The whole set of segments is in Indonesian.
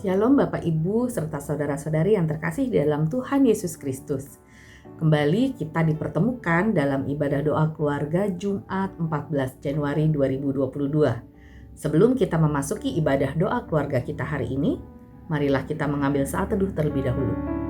Shalom Bapak Ibu serta saudara-saudari yang terkasih di dalam Tuhan Yesus Kristus. Kembali kita dipertemukan dalam ibadah doa keluarga Jumat 14 Januari 2022. Sebelum kita memasuki ibadah doa keluarga kita hari ini, marilah kita mengambil saat teduh terlebih dahulu.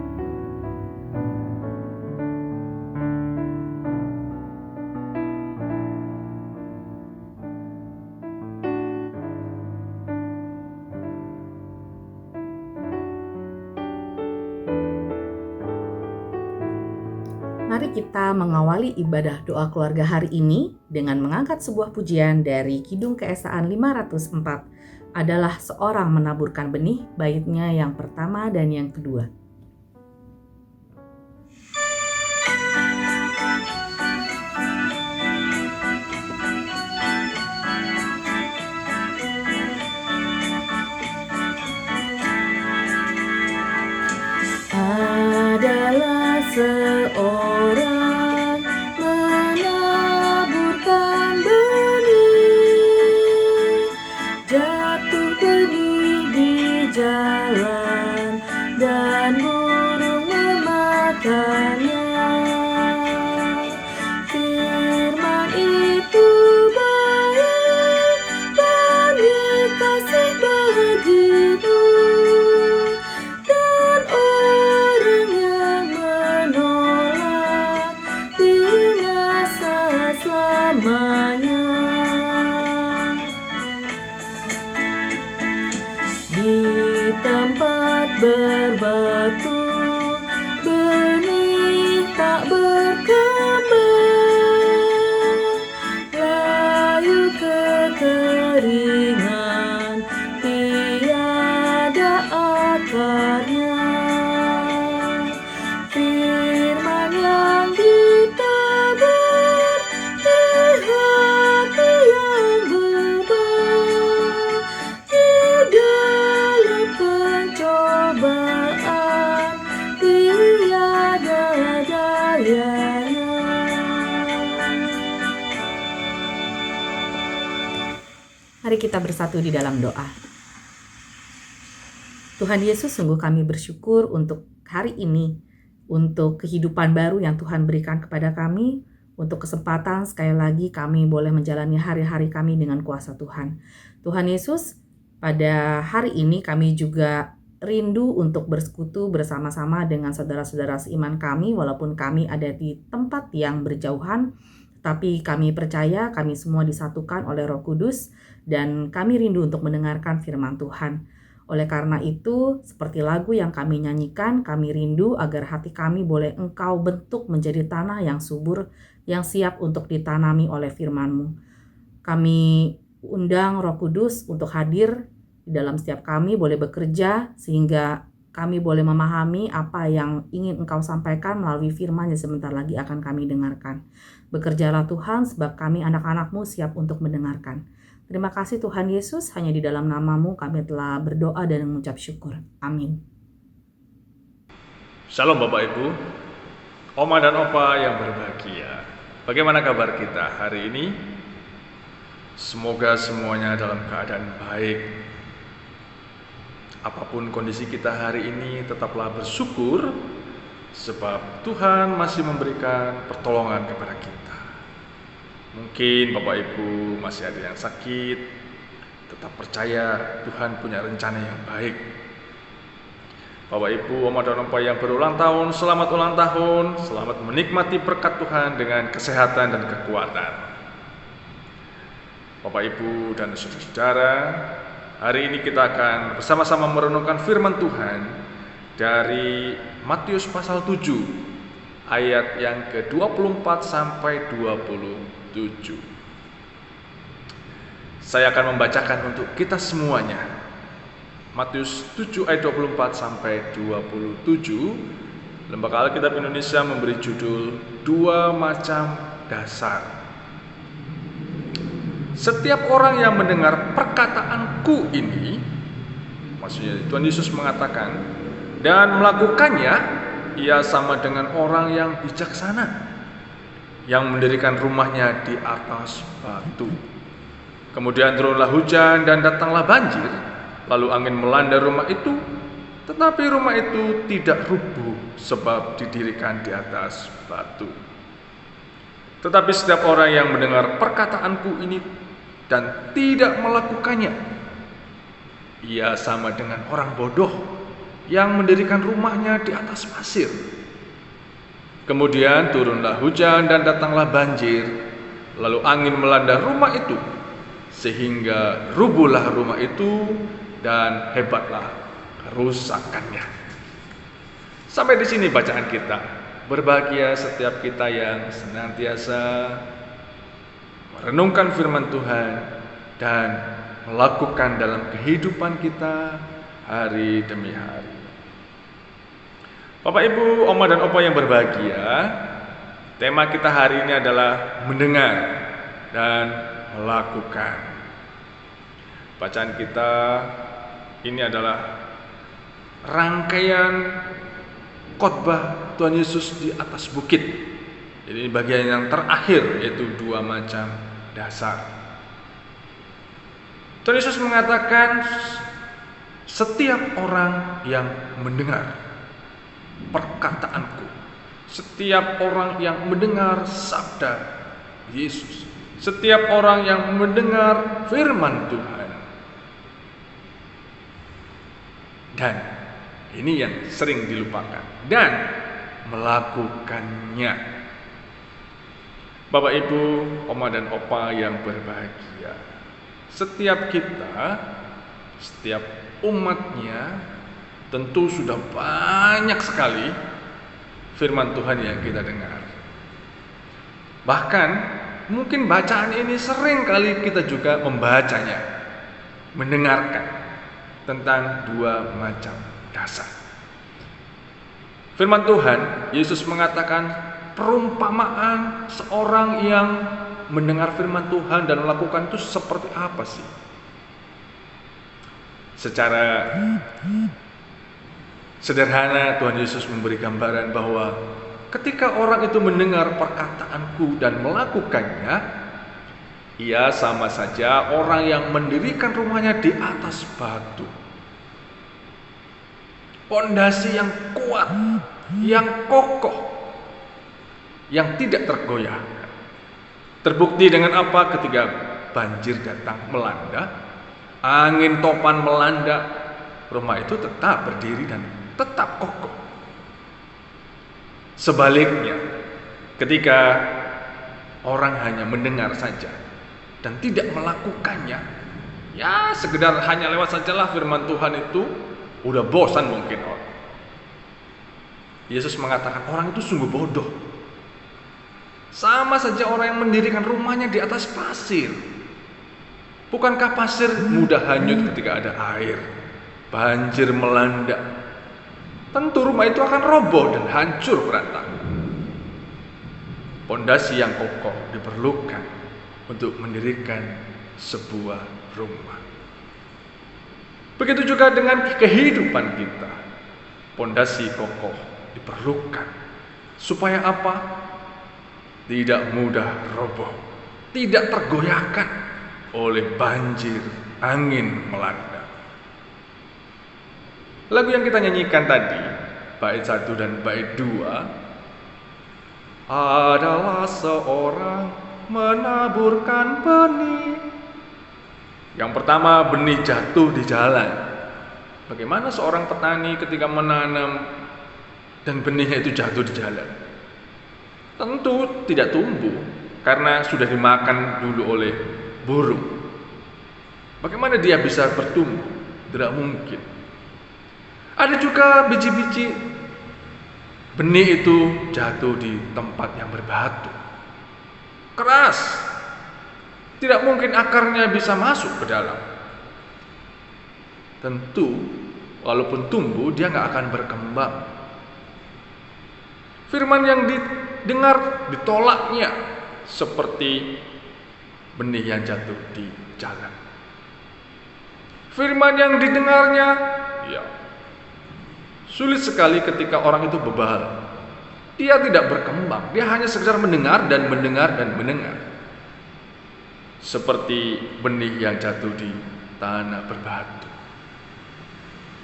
Mari kita mengawali ibadah doa keluarga hari ini dengan mengangkat sebuah pujian dari Kidung Keesaan 504, adalah seorang menaburkan benih, baitnya yang pertama dan yang kedua. Adalah seorang menaburkan benih, jatuh benih di jalan dan burung memakannya. Firman itu baik, benih kasih bagimu. Di tempat berbatu, benih tak berkembang, layu kekeringan, tiada akarnya. Firman yang ditabur di hati yang beban, di dalam pencobaan tiada dayanya. Mari kita bersatu di dalam doa. Tuhan Yesus, sungguh kami bersyukur untuk hari ini, untuk kehidupan baru yang Tuhan berikan kepada kami, untuk kesempatan sekali lagi kami boleh menjalani hari-hari kami dengan kuasa Tuhan. Tuhan Yesus, pada hari ini kami juga rindu untuk bersekutu bersama-sama dengan saudara-saudara seiman kami, walaupun kami ada di tempat yang berjauhan, tapi kami percaya kami semua disatukan oleh Roh Kudus, dan kami rindu untuk mendengarkan firman Tuhan. Oleh karena itu, seperti lagu yang kami nyanyikan, kami rindu agar hati kami boleh Engkau bentuk menjadi tanah yang subur, yang siap untuk ditanami oleh firman-Mu. Kami undang Roh Kudus untuk hadir di dalam setiap kami, boleh bekerja, sehingga kami boleh memahami apa yang ingin Engkau sampaikan melalui firman yang sebentar lagi akan kami dengarkan. Bekerjalah Tuhan, sebab kami anak-anak-Mu siap untuk mendengarkan. Terima kasih Tuhan Yesus, hanya di dalam nama-Mu kami telah berdoa dan mengucap syukur. Amin. Shalom Bapak Ibu, Oma dan Opa yang berbahagia. Bagaimana kabar kita hari ini? Semoga semuanya dalam keadaan baik. Apapun kondisi kita hari ini, tetaplah bersyukur, sebab Tuhan masih memberikan pertolongan kepada kita. Mungkin Bapak Ibu masih ada yang sakit, tetap percaya Tuhan punya rencana yang baik. Bapak Ibu, Oma dan Opa yang berulang tahun, selamat ulang tahun, selamat menikmati berkat Tuhan dengan kesehatan dan kekuatan. Bapak Ibu dan saudara-saudara, hari ini kita akan bersama-sama merenungkan firman Tuhan dari Matius pasal 7, ayat yang ke-24 sampai 27. Saya akan membacakan untuk kita semuanya. Matius 7 ayat 24 sampai 27. Lembaga Alkitab Indonesia memberi judul Dua Macam Dasar. Setiap orang yang mendengar perkataanku ini, maksudnya Tuhan Yesus mengatakan, dan melakukannya, ia sama dengan orang yang bijaksana yang mendirikan rumahnya di atas batu. Kemudian turunlah hujan dan datanglah banjir, lalu angin melanda rumah itu, tetapi rumah itu tidak rubuh sebab didirikan di atas batu. Tetapi setiap orang yang mendengar perkataanku ini dan tidak melakukannya, ia sama dengan orang bodoh yang mendirikan rumahnya di atas pasir. Kemudian turunlah hujan dan datanglah banjir, lalu angin melanda rumah itu, sehingga rubuhlah rumah itu dan hebatlah kerusakannya. Sampai di sini bacaan kita. Berbahagia setiap kita yang senantiasa merenungkan firman Tuhan dan melakukan dalam kehidupan kita hari demi hari. Bapak, Ibu, Oma dan Opa yang berbahagia, tema kita hari ini adalah mendengar dan melakukan. Bacaan kita ini adalah rangkaian khotbah Tuhan Yesus di atas bukit. Jadi bagian yang terakhir, yaitu 2 macam dasar. Tuhan Yesus mengatakan setiap orang yang mendengar perkataanku, setiap orang yang mendengar sabda Yesus, setiap orang yang mendengar firman Tuhan, dan ini yang sering dilupakan, dan melakukannya. Bapak, Ibu, Oma dan Opa yang berbahagia, setiap kita, setiap umatnya, tentu sudah banyak sekali firman Tuhan yang kita dengar. Bahkan mungkin bacaan ini sering kali kita juga membacanya, mendengarkan tentang 2 macam dasar. Firman Tuhan, Yesus mengatakan perumpamaan seorang yang mendengar firman Tuhan dan melakukan itu seperti apa sih? Secara sederhana Tuhan Yesus memberi gambaran bahwa ketika orang itu mendengar perkataanku dan melakukannya, ia sama saja orang yang mendirikan rumahnya di atas batu. Pondasi yang kuat, yang kokoh, yang tidak tergoyahkan. Terbukti dengan apa? Ketika banjir datang melanda, angin topan melanda, rumah itu tetap berdiri dan tetap kokoh. Sebaliknya, ketika orang hanya mendengar saja dan tidak melakukannya, ya sekedar hanya lewat sajalah firman Tuhan itu, udah bosan mungkin orang. Yesus mengatakan orang itu sungguh bodoh. Sama saja orang yang mendirikan rumahnya di atas pasir. Bukankah pasir mudah hanyut ketika ada air, banjir melanda? Tentu rumah itu akan roboh dan hancur berantakan. Pondasi yang kokoh diperlukan untuk mendirikan sebuah rumah. Begitu juga dengan kehidupan kita. Pondasi kokoh diperlukan. Supaya apa? Tidak mudah roboh, tidak tergoyahkan oleh banjir, angin melanda. Lagu yang kita nyanyikan tadi, bait 1 dan bait 2, adalah seorang menaburkan benih. Yang pertama, benih jatuh di jalan. Bagaimana seorang petani ketika menanam dan benihnya itu jatuh di jalan? Tentu tidak tumbuh karena sudah dimakan dulu oleh burung. Bagaimana dia bisa bertumbuh? Tidak mungkin. Ada juga biji-biji benih itu jatuh di tempat yang berbatu, keras. Tidak mungkin akarnya bisa masuk ke dalam. Tentu walaupun tumbuh, dia nggak akan berkembang. Firman yang didengar ditolaknya seperti benih yang jatuh di jalan. Firman yang didengarnya, ya, sulit sekali ketika orang itu bebal. Dia tidak berkembang, dia hanya sekedar mendengar dan mendengar dan mendengar. Seperti benih yang jatuh di tanah berbatu.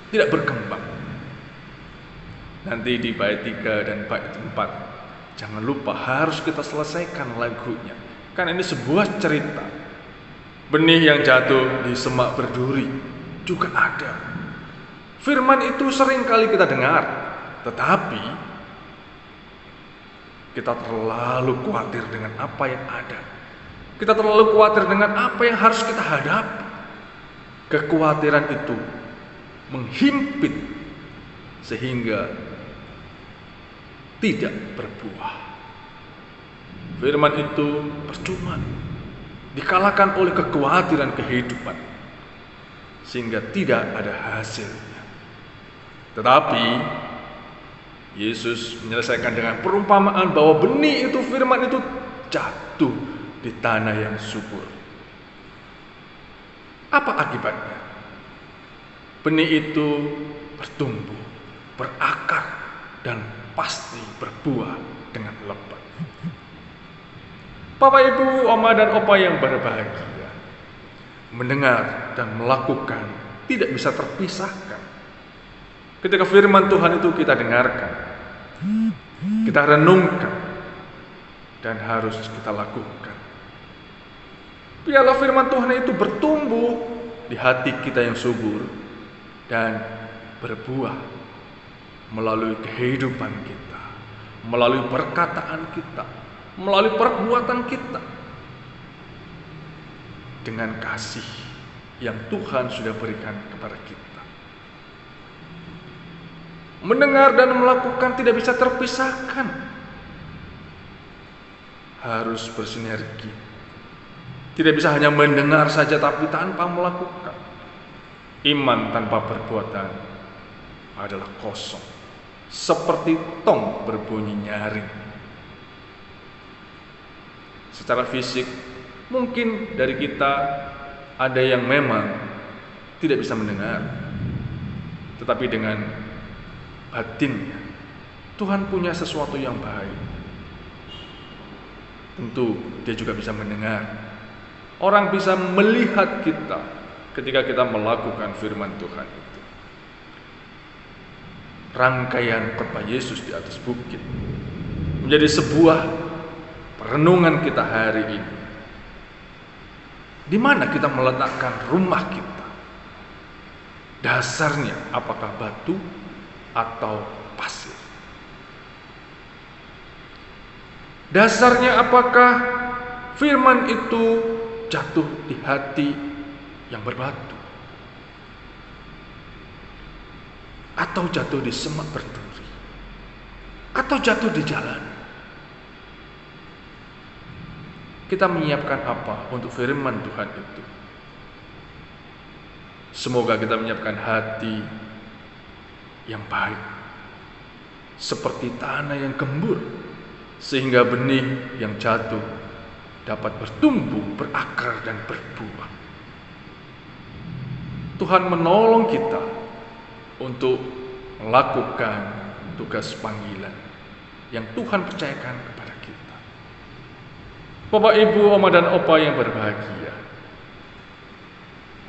tidak berkembang. Nanti di bait 3 dan bait 4, jangan lupa harus kita selesaikan lagunya. Kan ini sebuah cerita. Benih yang jatuh di semak berduri juga ada. Firman itu sering kali kita dengar, tetapi kita terlalu khawatir dengan apa yang ada. Kita terlalu khawatir dengan apa yang harus kita hadapi. Kekhawatiran itu menghimpit sehingga tidak berbuah. Firman itu percuma dikalahkan oleh kekhawatiran kehidupan sehingga tidak ada hasilnya. Tetapi Yesus menyelesaikan dengan perumpamaan bahwa benih itu, firman itu jatuh di tanah yang subur. Apa akibatnya? Benih itu bertumbuh, berakar, dan pasti berbuah dengan lebat. Bapak, Ibu, Oma, dan Opa yang berbahagia, mendengar dan melakukan tidak bisa terpisahkan. Ketika firman Tuhan itu kita dengarkan, kita renungkan, dan harus kita lakukan. Biarlah firman Tuhan itu bertumbuh di hati kita yang subur dan berbuah melalui kehidupan kita, melalui perkataan kita, melalui perbuatan kita, dengan kasih yang Tuhan sudah berikan kepada kita. Mendengar dan melakukan tidak bisa terpisahkan, harus bersinergi. Tidak bisa hanya mendengar saja tapi tanpa melakukan. Iman tanpa perbuatan adalah kosong, seperti tong berbunyi nyaring. Secara fisik mungkin dari kita ada yang memang tidak bisa mendengar, tetapi dengan batinnya Tuhan punya sesuatu yang baik. Tentu dia juga bisa mendengar. Orang bisa melihat kita ketika kita melakukan firman Tuhan itu. Rangkaian khotbah Yesus di atas bukit menjadi sebuah perenungan kita hari ini. Di mana kita meletakkan rumah kita? Dasarnya apakah batu atau pasir? Dasarnya apakah firman itu jatuh di hati yang berbatu, atau jatuh di semak berduri, atau jatuh di jalan? Kita menyiapkan apa untuk firman Tuhan itu? Semoga kita menyiapkan hati yang baik, seperti tanah yang gembur, sehingga benih yang jatuh dapat bertumbuh, berakar, dan berbuah. Tuhan menolong kita untuk melakukan tugas panggilan yang Tuhan percayakan kepada kita. Bapak, Ibu, Oma, dan Opa yang berbahagia,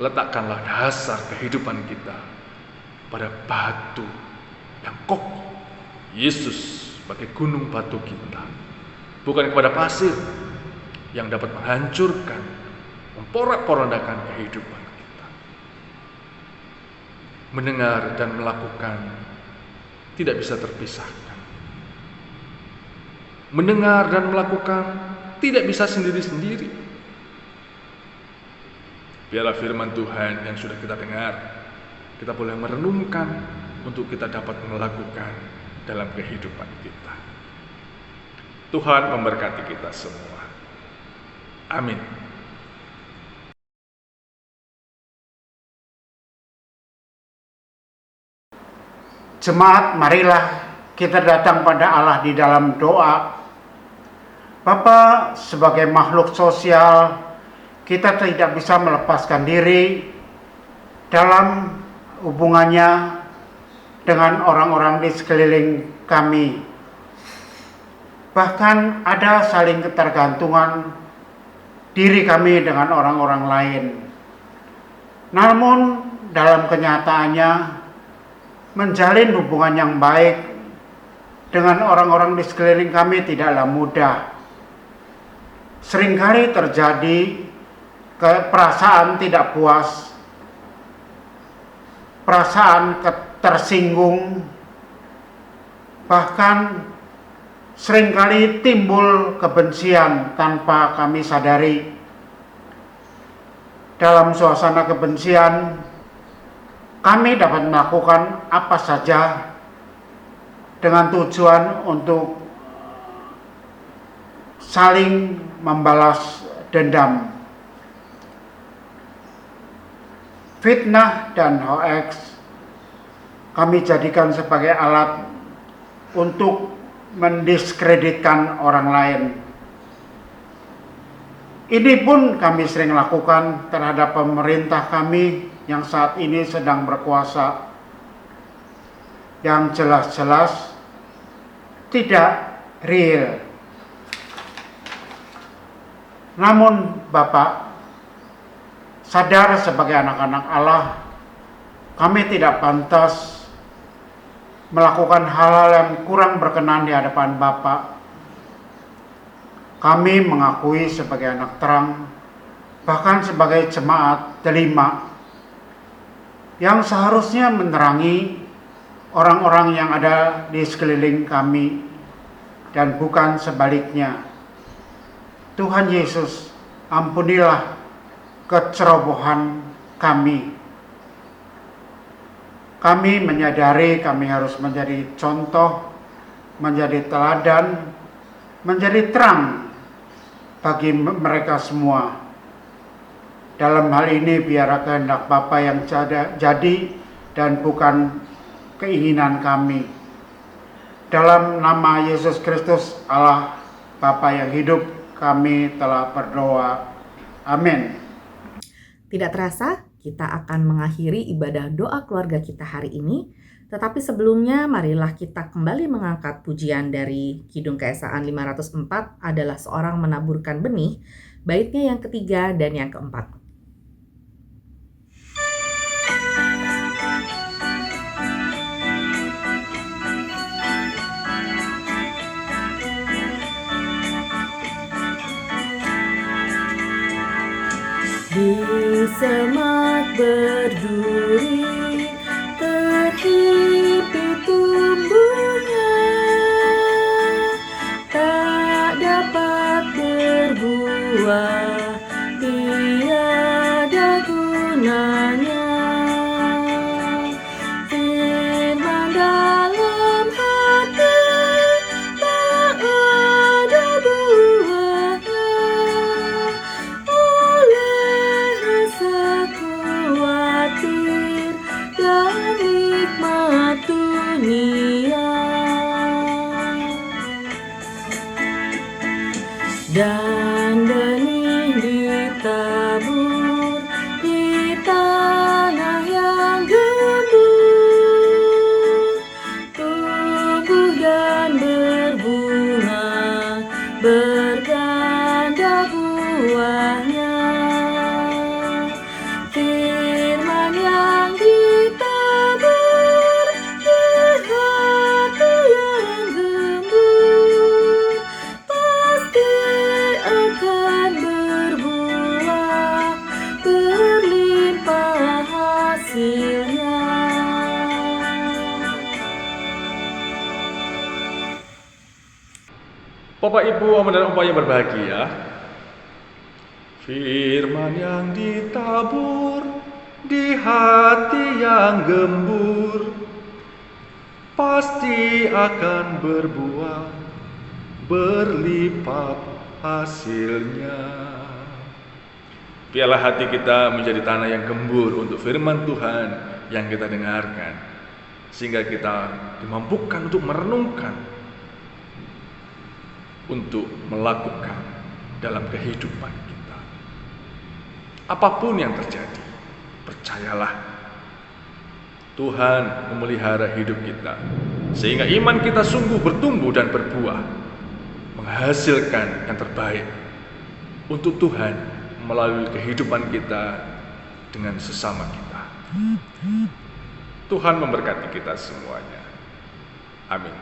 letakkanlah dasar kehidupan kita pada batu yang kokoh, Yesus sebagai gunung batu kita, bukan kepada pasir yang dapat menghancurkan, memporak-porandakan kehidupan kita. Mendengar dan melakukan tidak bisa terpisahkan. Mendengar dan melakukan tidak bisa sendiri-sendiri. Biarlah firman Tuhan yang sudah kita dengar, kita boleh merenungkan untuk kita dapat melakukan dalam kehidupan kita. Tuhan memberkati kita semua. Amin. Jemaat, marilah kita datang pada Allah di dalam doa. Bapa, sebagai makhluk sosial, kita tidak bisa melepaskan diri dalam hubungannya dengan orang-orang di sekeliling kami. Bahkan ada saling ketergantungan diri kami dengan orang-orang lain. Namun dalam kenyataannya menjalin hubungan yang baik dengan orang-orang di sekeliling kami tidaklah mudah. Seringkali terjadi perasaan tidak puas, perasaan tersinggung, bahkan seringkali timbul kebencian tanpa kami sadari. Dalam suasana kebencian, kami dapat melakukan apa saja dengan tujuan untuk saling membalas dendam. Fitnah dan hoax kami jadikan sebagai alat untuk mendiskreditkan orang lain. Ini pun kami sering lakukan terhadap pemerintah kami yang saat ini sedang berkuasa, yang jelas-jelas tidak real. Namun Bapak, sadar sebagai anak-anak Allah, kami tidak pantas melakukan hal-hal yang kurang berkenan di hadapan Bapak. Kami mengakui sebagai anak terang, bahkan sebagai jemaat delima, yang seharusnya menerangi orang-orang yang ada di sekeliling kami, dan bukan sebaliknya. Tuhan Yesus, ampunilah kecerobohan kami. Kami menyadari kami harus menjadi contoh, menjadi teladan, menjadi terang bagi mereka semua. Dalam hal ini biarlah kehendak Bapa yang jadi dan bukan keinginan kami. Dalam nama Yesus Kristus, Allah Bapa yang hidup, kami telah berdoa. Amin. Tidak terasa, kita akan mengakhiri ibadah doa keluarga kita hari ini. Tetapi sebelumnya, marilah kita kembali mengangkat pujian dari Kidung Keesaan 504 adalah seorang menaburkan benih, baitnya yang ketiga dan yang keempat. Di semak berduri terhimpit tumbuhnya, tak dapat berbuah, tiada gunanya. Firman dalam hati tak ada buahnya, oleh rasa khawatir dan nikmat dunia. Dan benih ditabur di tanah yang gembur, tumbuh dan berbunga, berganda buahnya. Firman yang ditabur di hati yang gembur pasti akan berbuah, berlimpah hasilnya. Bapak, Ibu, Om dan Opa yang berbahagia, firman yang ditabur di hati yang gembur pasti akan berbuah, berlipat hasilnya. Biarlah hati kita menjadi tanah yang gembur untuk firman Tuhan yang kita dengarkan, sehingga kita dimampukan untuk merenungkan, untuk melakukan dalam kehidupan kita. Apapun yang terjadi, percayalah Tuhan memelihara hidup kita, sehingga iman kita sungguh bertumbuh dan berbuah, menghasilkan yang terbaik untuk Tuhan melalui kehidupan kita dengan sesama kita. Tuhan memberkati kita semuanya. Amin.